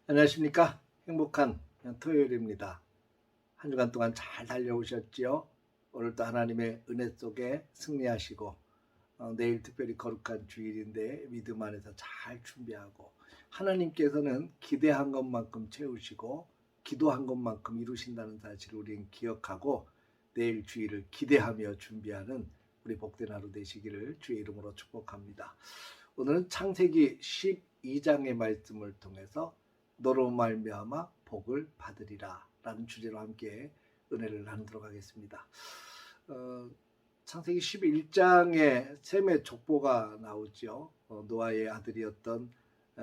안녕하십니까. 행복한 토요일입니다. 한 주간 동안 잘 달려오셨지요? 오늘도 하나님의 은혜 속에 승리하시고 내일 특별히 거룩한 주일인데 믿음 안에서 잘 준비하고, 하나님께서는 기대한 것만큼 채우시고 기도한 것만큼 이루신다는 사실을 우리는 기억하고 내일 주일을 기대하며 준비하는 우리 복된 하루 되시기를 주의 이름으로 축복합니다. 오늘은 창세기 12장의 말씀을 통해서 너로 말미암아 복을 받으리라 라는 주제로 함께 은혜를 나누도록 하겠습니다. 창세기 11장에 셈의 족보가 나오죠. 노아의 아들이었던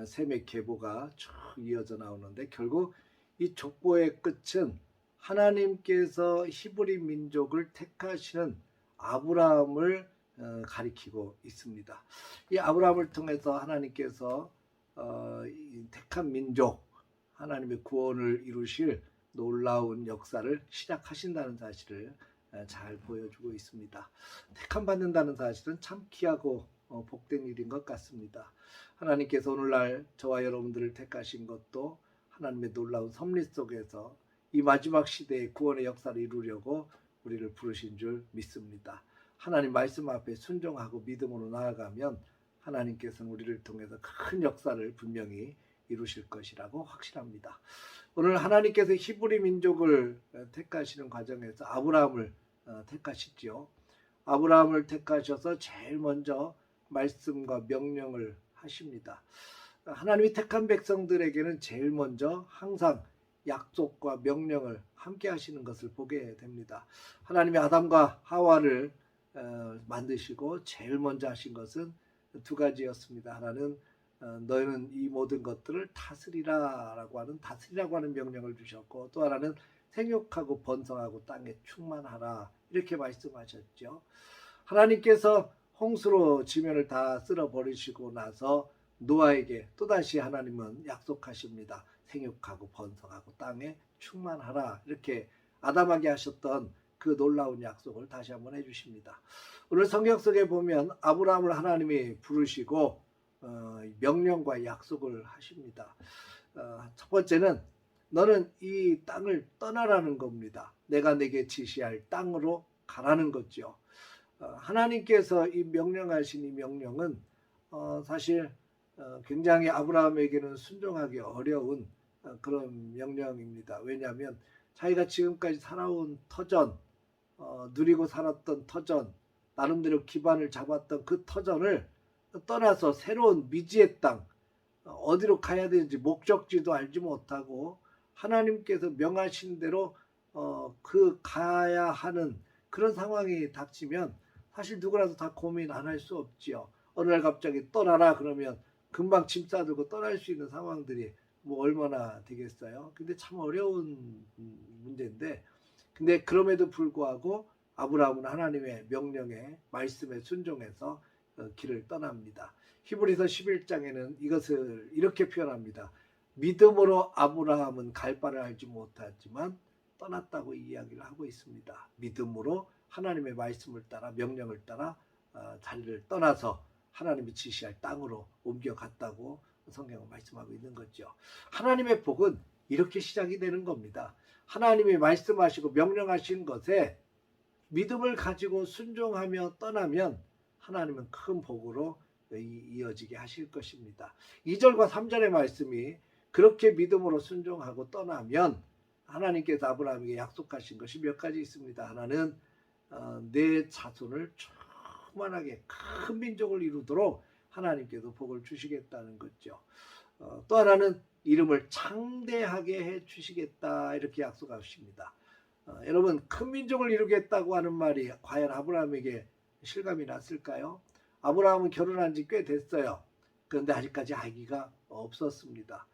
셈의 계보가 쭉 이어져 나오는데, 결국 이 족보의 끝은 하나님께서 히브리 민족을 택하시는 아브라함을 가리키고 있습니다. 이 아브라함을 통해서 하나님께서 택한 민족, 하나님의 구원을 이루실 놀라운 역사를 시작하신다는 사실을 잘 보여주고 있습니다. 택함 받는다는 사실은 참 귀하고 복된 일인 것 같습니다. 하나님께서 오늘날 저와 여러분들을 택하신 것도 하나님의 놀라운 섭리 속에서 이 마지막 시대의 구원의 역사를 이루려고 우리를 부르신 줄 믿습니다. 하나님 말씀 앞에 순종하고 믿음으로 나아가면 하나님께서는 우리를 통해서 큰 역사를 분명히 이루실 것이라고 확신합니다. 오늘 하나님께서 히브리 민족을 택하시는 과정에서 아브라함을 택하시지요. 아브라함을 택하셔서 제일 먼저 말씀과 명령을 하십니다. 하나님이 택한 백성들에게는 제일 먼저 항상 약속과 명령을 함께 하시는 것을 보게 됩니다. 하나님이 아담과 하와를 만드시고 제일 먼저 하신 것은 두 가지였습니다. 하나는 너희는 이 모든 것들을 다스리라고 하는 명령을 주셨고, 또 하나는 생육하고 번성하고 땅에 충만하라 이렇게 말씀하셨죠. 하나님께서 홍수로 지면을 다 쓸어버리시고 나서 노아에게 또다시 하나님은 약속하십니다. 생육하고 번성하고 땅에 충만하라 이렇게 아담에게 하셨던 그 놀라운 약속을 다시 한번 해주십니다. 오늘 성경 속에 보면 아브라함을 하나님이 부르시고 명령과 약속을 하십니다. 첫 번째는 너는 이 땅을 떠나라는 겁니다. 내가 내게 지시할 땅으로 가라는 거죠. 하나님께서 이 명령하신 이 명령은 사실 굉장히 아브라함에게는 순종하기 어려운 그런 명령입니다. 왜냐하면 자기가 지금까지 살아온 터전, 누리고 살았던 터전, 나름대로 기반을 잡았던 그 터전을 떠나서 새로운 미지의 땅, 어디로 가야 되는지 목적지도 알지 못하고 하나님께서 명하신 대로 그 가야 하는 그런 상황이 닥치면 사실 누구라도 다 고민 안 할 수 없지요. 어느 날 갑자기 떠나라 그러면 금방 짐 싸들고 떠날 수 있는 상황들이 뭐 얼마나 되겠어요. 근데 참 어려운 문제인데, 근데 그럼에도 불구하고 아브라함은 하나님의 명령에 말씀에 순종해서 길을 떠납니다. 히브리서 11장에는 이것을 이렇게 표현합니다. 믿음으로 아브라함은 갈 바를 알지 못하지만 떠났다고 이야기를 하고 있습니다. 믿음으로 하나님의 말씀을 따라 명령을 따라 자리를 떠나서 하나님이 지시할 땅으로 옮겨갔다고 성경은 말씀하고 있는 거죠. 하나님의 복은 이렇게 시작이 되는 겁니다. 하나님이 말씀하시고 명령하신 것에 믿음을 가지고 순종하며 떠나면 하나님은 큰 복으로 이어지게 하실 것입니다. 2절과 3절의 말씀이 그렇게 믿음으로 순종하고 떠나면 하나님께서 아브라함에게 약속하신 것이 몇 가지 있습니다. 하나는 내 자손을 충만하게 큰 민족을 이루도록 하나님께서 복을 주시겠다는 거죠. 또 하나는 이름을 창대하게 해 주시겠다 이렇게 약속하십니다. 여러분, 큰 민족을 이루겠다고 하는 말이 과연 아브라함에게 실감이 났을까요? 아브라함은 결혼한 지 꽤 됐어요. 그런데 아직까지 아기가 없었습니다.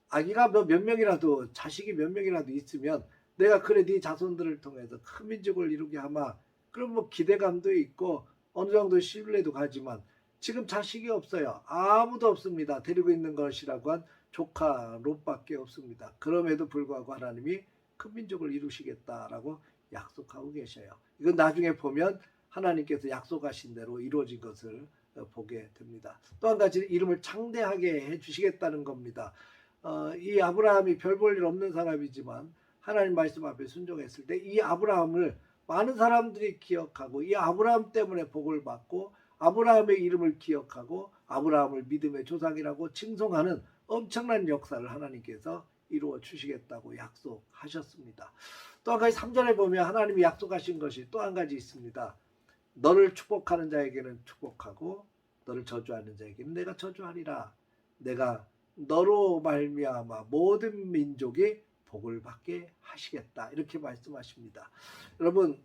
아기가 몇 명이라도, 자식이 몇 명이라도 있으면 내가 그래 네 자손들을 통해서 큰 민족을 이루게 하마, 그럼 뭐 기대감도 있고 어느 정도 신뢰도 가지만 지금 자식이 없어요. 아무도 없습니다. 데리고 있는 것이라고 한 조카 롯밖에 없습니다. 그럼에도 불구하고 하나님이 큰 민족을 이루시겠다라고 약속하고 계셔요. 이건 나중에 보면 하나님께서 약속하신 대로 이루어진 것을 보게 됩니다. 또 한 가지 이름을 창대하게 해주시겠다는 겁니다. 이 아브라함이 별 볼 일 없는 사람이지만 하나님 말씀 앞에 순종했을 때 이 아브라함을 많은 사람들이 기억하고 이 아브라함 때문에 복을 받고 아브라함의 이름을 기억하고 아브라함을 믿음의 조상이라고 칭송하는 엄청난 역사를 하나님께서 이루어 주시겠다고 약속하셨습니다. 또 한 가지 3절에 보면 하나님이 약속하신 것이 또 한 가지 있습니다. 너를 축복하는 자에게는 축복하고 너를 저주하는 자에게는 내가 저주하리라. 내가 너로 말미암아 모든 민족이 복을 받게 하시겠다. 이렇게 말씀하십니다. 여러분,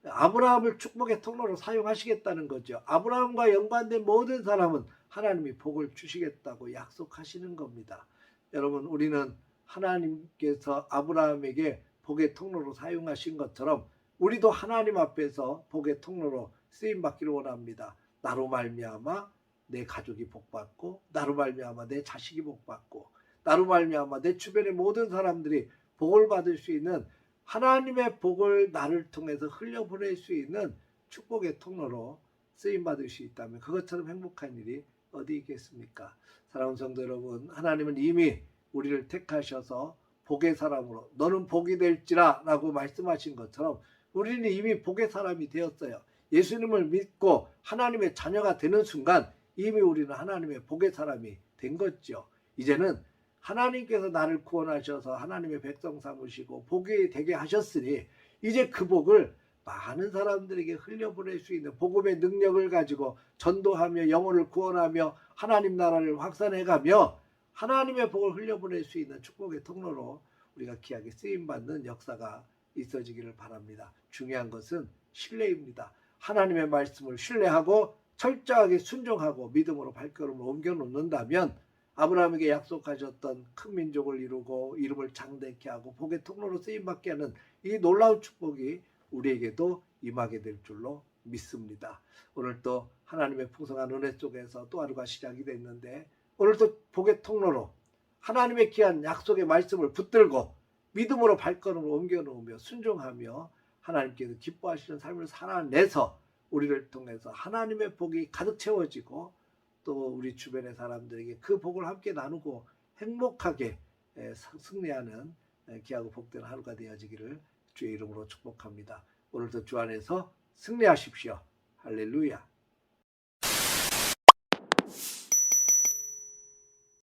아브라함을 축복의 통로로 사용하시겠다는 거죠. 아브라함과 연관된 모든 사람은 하나님이 복을 주시겠다고 약속하시는 겁니다. 여러분, 우리는 하나님께서 아브라함에게 복의 통로로 사용하신 것처럼 우리도 하나님 앞에서 복의 통로로 쓰임받기를 원합니다. 나로 말미암아 내 가족이 복받고 나로 말미암아 내 자식이 복받고 나로 말미암아 내 주변의 모든 사람들이 복을 받을 수 있는 하나님의 복을 나를 통해서 흘려보낼 수 있는 축복의 통로로 쓰임받을 수 있다면 그것처럼 행복한 일이 어디 있겠습니까? 사랑하는 성도 여러분, 하나님은 이미 우리를 택하셔서 복의 사람으로 너는 복이 될지라 라고 말씀하신 것처럼 우리는 이미 복의 사람이 되었어요. 예수님을 믿고 하나님의 자녀가 되는 순간 이미 우리는 하나님의 복의 사람이 된 거죠. 이제는 하나님께서 나를 구원하셔서 하나님의 백성 삼으시고 복이 되게 하셨으니 이제 그 복을 많은 사람들에게 흘려보낼 수 있는 복음의 능력을 가지고 전도하며 영혼을 구원하며 하나님 나라를 확산해가며 하나님의 복을 흘려보낼 수 있는 축복의 통로로 우리가 귀하게 쓰임받는 역사가 있어지기를 바랍니다. 중요한 것은 신뢰입니다. 하나님의 말씀을 신뢰하고 철저하게 순종하고 믿음으로 발걸음을 옮겨놓는다면 아브라함에게 약속하셨던 큰 민족을 이루고 이름을 장대케 하고 복의 통로로 쓰임받게 하는 이 놀라운 축복이 우리에게도 임하게 될 줄로 믿습니다. 오늘도 하나님의 풍성한 은혜 속에서 또 하루가 시작이 됐는데 오늘도 복의 통로로 하나님의 귀한 약속의 말씀을 붙들고 믿음으로 발걸음을 옮겨놓으며 순종하며 하나님께서 기뻐하시는 삶을 살아내서 우리를 통해서 하나님의 복이 가득 채워지고 또 우리 주변의 사람들에게 그 복을 함께 나누고 행복하게 승리하는 귀하고 복된 하루가 되어지기를 주의 이름으로 축복합니다. 오늘도 주 안에서 승리하십시오. 할렐루야.